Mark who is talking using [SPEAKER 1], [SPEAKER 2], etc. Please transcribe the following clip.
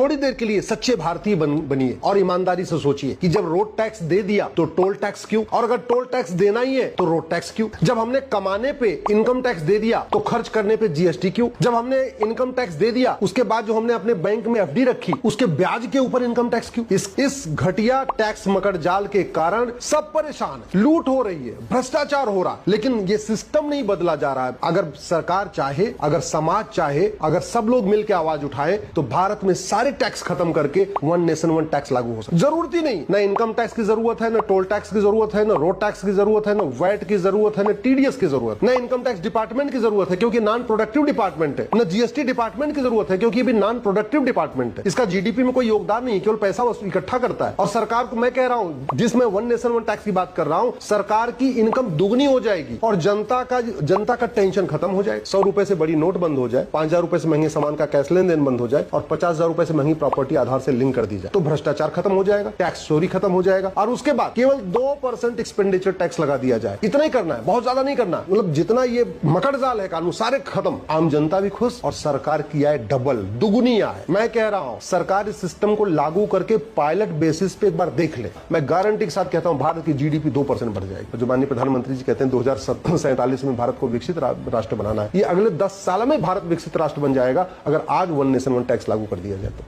[SPEAKER 1] थोड़ी देर के लिए सच्चे भारतीय बनिए और ईमानदारी से सोचिए कि जब रोड टैक्स दे दिया तो टोल टैक्स क्यों, और अगर टोल टैक्स देना ही है तो रोड टैक्स क्यों। जब हमने कमाने पे इनकम टैक्स दे दिया तो खर्च करने पे जीएसटी क्यों। जब हमने इनकम टैक्स दे दिया उसके बाद जो हमने अपने बैंक में एफडी रखी उसके ब्याज के ऊपर इनकम टैक्स क्यों। इस घटिया टैक्स मकर जाल के कारण सब परेशान है, लूट हो रही है, भ्रष्टाचार हो रहा है, लेकिन ये सिस्टम नहीं बदला जा रहा है। अगर सरकार चाहे, अगर समाज चाहे, अगर सब लोग मिलकर आवाज उठाए तो भारत में सारे टैक्स खत्म करके वन नेशन वन टैक्स लागू हो सकता है। जरूरत ही नहीं, ना इनकम टैक्स की जरूरत है, ना टोल टैक्स की जरूरत है, ना रोड टैक्स की जरूरत है, ना वैट की जरूरत है, ना टीडीएस की जरूरत, ना इनकम टैक्स डिपार्टमेंट की जरूरत है क्योंकि नॉन प्रोडक्टिव डिपार्टमेंट है, ना जीएसटी डिपार्टमेंट की जरूरत है क्योंकि भी नॉन प्रोडक्टिव डिपार्टमेंट है। इसका जीडीपी में कोई योगदान नहीं, केवल पैसा इकट्ठा करता है। और सरकार को मैं कह रहा हूं, जिसमें वन नेशन वन टैक्स की बात कर रहा हूं, सरकार की इनकम दुगनी हो जाएगी और जनता का टेंशन खत्म हो जाए। 100 रुपए से बड़ी नोट बंद हो जाए, 5,000 रुपए से महंगे सामान का कैश लेन देन बंद हो जाए और 50,000 रुपए से महंगी प्रॉपर्टी आधार से लिंक कर दी जाए तो भ्रष्टाचार खत्म हो जाएगा, टैक्स चोरी खत्म हो जाएगा और उसके बाद केवल 2% एक्सपेंडिचर टैक्स लगा दिया जाए। इतना ही करना है, बहुत ज्यादा नहीं करना। मतलब जितना ये मकड़जाल है कानून सारे खत्म, आम जनता भी खुश और सरकार की आय डबल दुगुनी आय। मैं कह रहा हूं सरकार इस सिस्टम को लागू करके पायलट बेसिस पे एक बार देख ले, मैं गारंटी के साथ कहता हूं भारत की जीडीपी 2% बढ़ जाएगी। जो माननीय प्रधानमंत्री जी कहते हैं 2047 में भारत को विकसित राष्ट्र बनाना है, ये अगले 10 साल में भारत विकसित राष्ट्र बन जाएगा अगर आज वन नेशन वन टैक्स लागू कर दिया जाए तो।